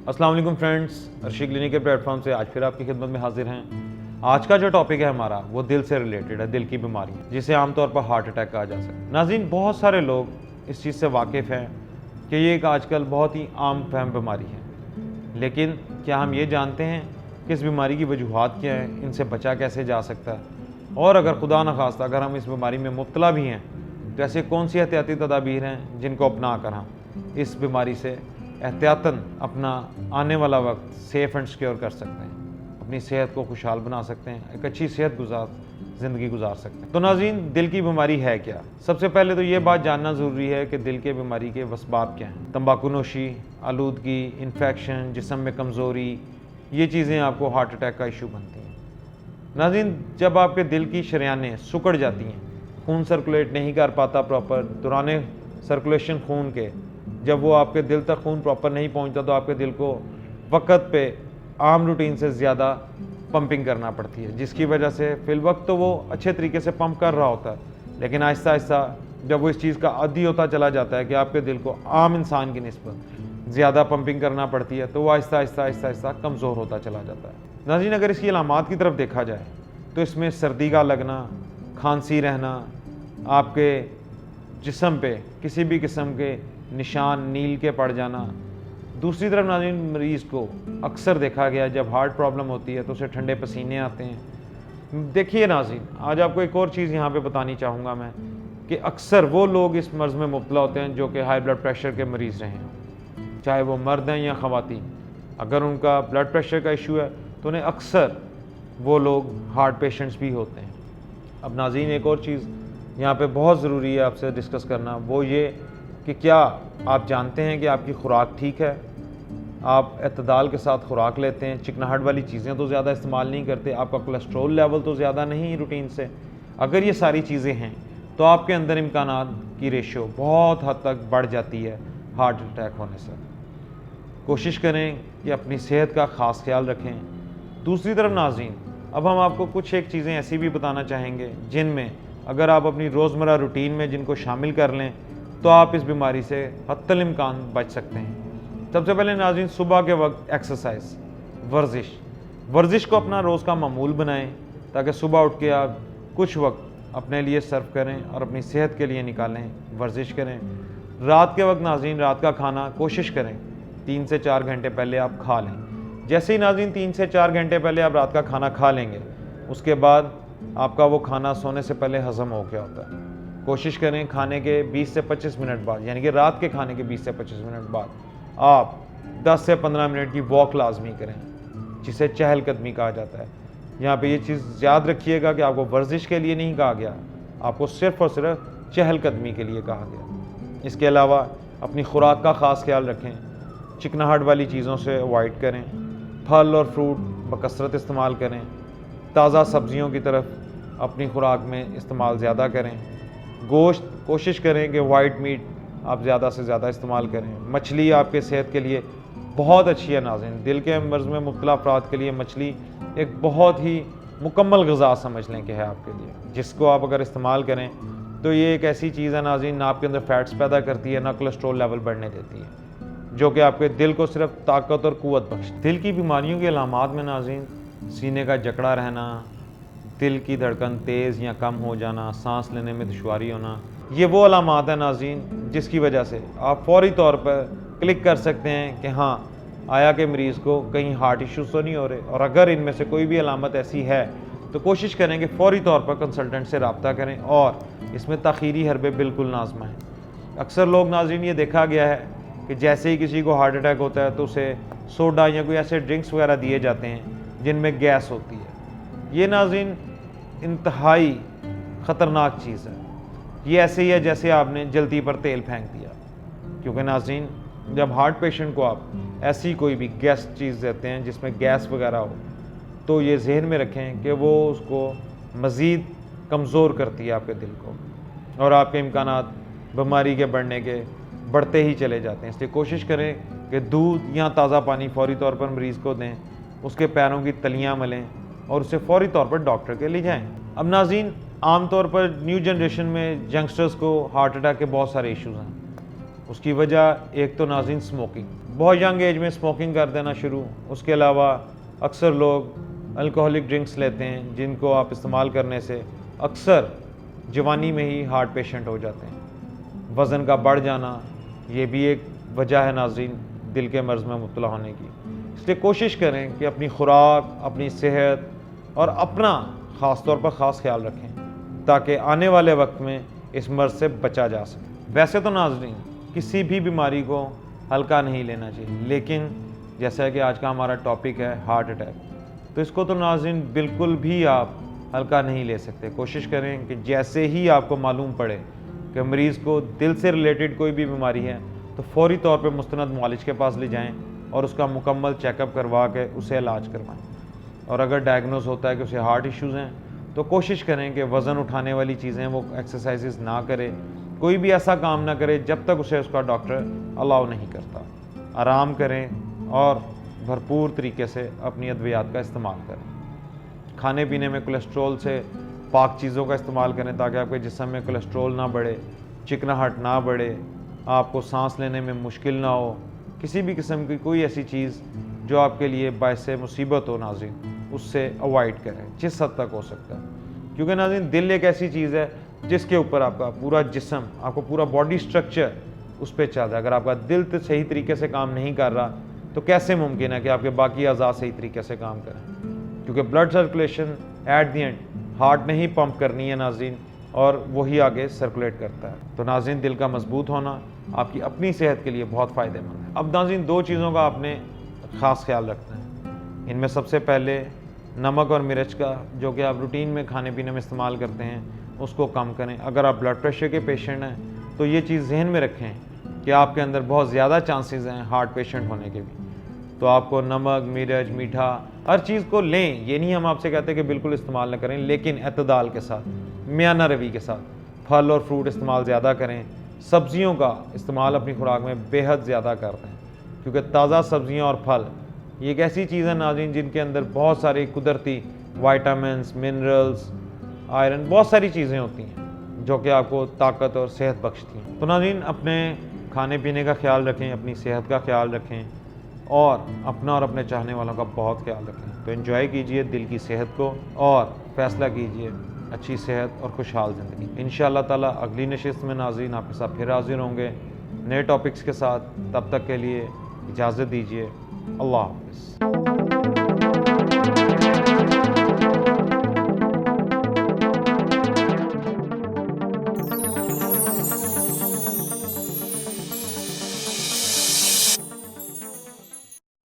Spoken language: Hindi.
अस्सलाम वालेकुम फ्रेंड्स, अर्शी क्लिनिक के प्लेटफॉर्म से आज फिर आपकी खिदमत में हाजिर हैं। आज का जो टॉपिक है हमारा वो दिल से रिलेटेड है, दिल की बीमारी, जिसे आमतौर पर हार्ट अटैक कहा जा सकता है। नाज़रीन, बहुत सारे लोग इस चीज़ से वाकिफ़ हैं कि ये एक आजकल बहुत ही आम फहम बीमारी है, लेकिन क्या हम ये जानते हैं कि इस बीमारी की वजूहात क्या हैं, इनसे बचा कैसे जा सकता है, और अगर खुदा न खास्ता अगर हम इस बीमारी में मुब्तला भी हैं तो ऐसे कौन सी एहतियाती तदाबीर हैं जिनको अपना कर हम इस बीमारी से एहतियातन अपना आने वाला वक्त सेफ़ एंड सिक्योर कर सकते हैं, अपनी सेहत को खुशहाल बना सकते हैं, एक अच्छी सेहत ज़िंदगी गुजार सकते हैं। तो नाज़रीन, दिल की बीमारी है क्या? सबसे पहले तो ये बात जानना ज़रूरी है कि दिल की बीमारी के वसबाब क्या हैं। तंबाकू नोशी, आलूदगी, इन्फेक्शन, जिस्म में कमज़ोरी, ये चीज़ें आपको हार्ट अटैक का इशू बनती हैं। नाज़रीन, जब आपके दिल की शरियानें सिकुड़ जाती हैं, खून सर्कुलेट नहीं कर पाता प्रॉपर, दौरान सर्कुलेशन खून के जब वो आपके दिल तक खून प्रॉपर नहीं पहुंचता तो आपके दिल को वक्त पे आम रूटीन से ज़्यादा पंपिंग करना पड़ती है, जिसकी वजह से फिल वक्त तो वो अच्छे तरीके से पंप कर रहा होता है, लेकिन आहिस्ता आहिस्ता जब वो इस चीज़ का आदी होता चला जाता है कि आपके दिल को आम इंसान की निस्बत ज़्यादा पंपिंग करना पड़ती है, तो वो आहिस्ता आहिस्ता आहिस्ता आहिस्ता कमज़ोर होता चला जाता है। नाज़रीन, अगर इसकी अलामात की तरफ देखा जाए तो इसमें सर्दी का लगना, खांसी रहना, आपके जिस्म पे किसी भी किस्म के निशान नील के पड़ जाना। दूसरी तरफ नाज़रीन, मरीज़ को अक्सर देखा गया जब हार्ट प्रॉब्लम होती है तो उसे ठंडे पसीने आते हैं। देखिए नाज़रीन, आज आपको एक और चीज़ यहाँ पे बतानी चाहूँगा मैं कि अक्सर वो लोग इस मर्ज़ में मुब्तला होते हैं जो कि हाई ब्लड प्रेशर के मरीज़ रहे हैं, चाहे वो मर्द हैं या ख़वातीन। अगर उनका ब्लड प्रेशर का इशू है तो उन्हें अक्सर वो लोग हार्ट पेशेंट्स भी होते हैं। अब नाज़रीन, एक और चीज़ यहाँ पे बहुत ज़रूरी है आपसे डिस्कस करना, वो ये कि क्या आप जानते हैं कि आपकी खुराक ठीक है, आप एतदाल के साथ खुराक लेते हैं, चिकनाहट वाली चीज़ें तो ज़्यादा इस्तेमाल नहीं करते, आपका कोलेस्ट्रॉल लेवल तो ज़्यादा नहीं रूटीन से। अगर ये सारी चीज़ें हैं तो आपके अंदर इम्कानात की रेशो बहुत हद तक बढ़ जाती है हार्ट अटैक होने से। कोशिश करें कि अपनी सेहत का ख़ास ख्याल रखें। दूसरी तरफ नाज़रीन, अब हम आपको कुछ एक चीज़ें ऐसी भी बताना चाहेंगे जिनमें अगर आप अपनी रोज़मर्रा रूटीन में जिनको शामिल कर लें तो आप इस बीमारी से हत्तल इम्कान बच सकते हैं। सबसे पहले नाज़रीन, सुबह के वक्त एक्सरसाइज, वर्जिश को अपना रोज़ का मामूल बनाएं ताकि सुबह उठ के आप कुछ वक्त अपने लिए सर्व करें और अपनी सेहत के लिए निकालें, वर्जिश करें। रात के वक्त नाज़रीन, रात का खाना कोशिश करें 3 से 4 घंटे पहले आप खा लें। जैसे ही नाज़रीन 3 से 4 घंटे पहले आप रात का खाना खा लेंगे, उसके बाद आपका वो खाना सोने से पहले हज़म हो गया होता है। कोशिश करें खाने के 20 से 25 मिनट बाद, यानी कि रात के खाने के 20 से 25 मिनट बाद आप 10 से 15 मिनट की वॉक लाजमी करें, जिसे चहलकदमी कहा जाता है। यहाँ पे ये चीज़ याद रखिएगा कि आपको वर्जिश के लिए नहीं कहा गया, आपको सिर्फ़ और सिर्फ चहलकदमी के लिए कहा गया। इसके अलावा अपनी खुराक का ख़ास ख्याल रखें, चिकनाहट वाली चीज़ों से अवॉइड करें, फल और फ्रूट बकसरत इस्तेमाल करें, ताज़ा सब्ज़ियों की तरफ अपनी खुराक में इस्तेमाल ज़्यादा करें। गोश्त कोशिश करें कि वाइट मीट आप ज़्यादा से ज़्यादा इस्तेमाल करें। मछली आपके सेहत के लिए बहुत अच्छी है नाज़रीन, दिल के मर्ज़ में मुब्तला अफराद के लिए मछली एक बहुत ही मुकम्मल ग़िज़ा समझ लें कि है आपके लिए, जिसको आप अगर इस्तेमाल करें तो ये एक ऐसी चीज़ है नाज़रीन, ना आपके अंदर फैट्स पैदा करती है, ना कोलेस्ट्रॉल लेवल बढ़ने देती है, जो कि आपके दिल को सिर्फ ताकत और क़ुव्वत बख्शती है। दिल की बीमारियों की अलामात में नाज़रीन, सीने का जकड़ा रहना, दिल की धड़कन तेज़ या कम हो जाना, सांस लेने में दुश्वारी होना, ये वो अलामात है नाज़रीन जिसकी वजह से आप फौरी तौर पर क्लिक कर सकते हैं कि हाँ, आया कि मरीज़ को कहीं हार्ट इश्यूज़ तो नहीं हो रहे, और अगर इनमें से कोई भी अलामत ऐसी है तो कोशिश करें कि फौरी तौर पर कंसल्टेंट से रब्ता करें और इसमें ताख़ीरी हरबे बिल्कुल ना आज़माएं। अक्सर लोग नाज़रीन, ये देखा गया है कि जैसे ही किसी को हार्ट अटैक होता है तो उसे सोडा या कोई ऐसे ड्रिंक्स वगैरह दिए जाते हैं जिनमें गैस होती है। ये नाज़रीन इंतहाई ख़तरनाक चीज़ है। ये ऐसे ही है जैसे आपने जल्दी पर तेल फेंक दिया, क्योंकि नाज़रीन, जब हार्ट पेशेंट को आप ऐसी कोई भी गैस चीज़ देते हैं जिसमें गैस वगैरह हो, तो ये जहन में रखें कि वो उसको मज़ीद कमज़ोर करती है आपके दिल को, और आपके इम्कानात बीमारी के बढ़ने के बढ़ते ही चले जाते हैं। इसलिए कोशिश करें कि दूध या ताज़ा पानी फौरी तौर पर मरीज़ को दें, उसके पैरों की तलियाँ मलें और उसे फौरी तौर पर डॉक्टर के ले जाएं। अब नाज़रीन, आम तौर पर न्यू जनरेशन में यंगस्टर्स को हार्ट अटैक के बहुत सारे इश्यूज़ हैं। उसकी वजह एक तो नाज़रीन स्मोकिंग, बहुत यंग एज में स्मोकिंग कर देना शुरू। उसके अलावा अक्सर लोग अल्कोहलिक ड्रिंक्स लेते हैं जिनको आप इस्तेमाल करने से अक्सर जवानी में ही हार्ट पेशेंट हो जाते हैं। वज़न का बढ़ जाना ये भी एक वजह है नाज़रीन दिल के मर्ज़ में मुब्तला होने की। इसलिए कोशिश करें कि अपनी खुराक, अपनी सेहत और अपना ख़ास तौर पर ख़ास ख्याल रखें ताकि आने वाले वक्त में इस मर्ज़ से बचा जा सके। वैसे तो नाज़रीन किसी भी बीमारी को हल्का नहीं लेना चाहिए, लेकिन जैसा कि आज का हमारा टॉपिक है हार्ट अटैक, तो इसको तो नाज़रीन बिल्कुल भी आप हल्का नहीं ले सकते। कोशिश करें कि जैसे ही आपको मालूम पड़े कि मरीज़ को दिल से रिलेटेड कोई भी बीमारी है तो फौरी तौर पे मुस्तनद मुआलिज के पास ले जाएं और उसका मुकम्मल चेकअप करवा के उसे इलाज करवाएं। और अगर डायग्नोज होता है कि उसे हार्ट इश्यूज़ हैं तो कोशिश करें कि वज़न उठाने वाली चीज़ें वो एक्सरसाइजेस ना करे, कोई भी ऐसा काम ना करे जब तक उसे उसका डॉक्टर अलाउ नहीं करता। आराम करें और भरपूर तरीके से अपनी अद्वियात का इस्तेमाल करें। खाने पीने में कोलेस्ट्रॉल से पाक चीज़ों का इस्तेमाल करें ताकि आपके जिस्म में कोलेस्ट्रॉल ना बढ़े, चिकनाहट ना बढ़े, आपको सांस लेने में मुश्किल ना हो, किसी भी किस्म की कोई ऐसी चीज़ जो आपके लिए बायस मुसीबत हो नाज़रीन उससे अवॉइड करें जिस हद तक हो सकता है। क्योंकि नाज़रीन दिल एक ऐसी चीज़ है जिसके ऊपर आपका पूरा जिस्म, आपको पूरा बॉडी स्ट्रक्चर उस पर चल रहा है। अगर आपका दिल तो सही तरीके से काम नहीं कर रहा तो कैसे मुमकिन है कि आपके बाकी अज़ा सही तरीके से काम करें, क्योंकि blood circulation at the end heart ने ही पंप करनी है नाज़रीन और वही आगे सर्कुलेट करता है। तो नाज़रीन दिल का मजबूत होना आपकी अपनी सेहत के लिए बहुत फ़ायदेमंद है। अब नाज़रीन दो चीज़ों का आपने ख़ास ख्याल रखना है। इनमें सबसे पहले नमक और मिर्च का, जो कि आप रूटीन में खाने पीने में इस्तेमाल करते हैं, उसको कम करें। अगर आप ब्लड प्रेशर के पेशेंट हैं तो ये चीज़ जहन में रखें कि आपके अंदर बहुत ज़्यादा चांसेस हैं हार्ट पेशेंट होने के भी। तो आपको नमक, मिर्च, मीठा हर चीज़ को लें। ये नहीं हम आपसे कहते कि बिल्कुल इस्तेमाल न करें, लेकिन एतदाल के साथ, मियाना रवि के साथ फल और फ्रूट इस्तेमाल ज़्यादा करें। सब्जियों का इस्तेमाल अपनी खुराक में बेहद ज़्यादा करते हैं, क्योंकि ताज़ा सब्जियां और फल ये एक ऐसी चीज़ है नाज़रीन जिनके अंदर बहुत सारी कुदरती वाइटामिन्स, मिनरल्स, आयरन, बहुत सारी चीज़ें होती हैं जो कि आपको ताकत और सेहत बख्शती हैं। तो नाज़रीन अपने खाने पीने का ख्याल रखें, अपनी सेहत का ख्याल रखें और अपना और अपने चाहने वालों का बहुत ख्याल रखें। तो एंजॉय कीजिए दिल की सेहत को और फ़ैसला कीजिए अच्छी सेहत और खुशहाल ज़िंदगी। इंशाअल्लाह ताला अगली नशिस्त में नाज़रीन आपके साथ फिर हाजिर होंगे नए टॉपिक्स के साथ। तब तक के लिए इजाज़त दीजिए। अल्लाह हाफ़िज़।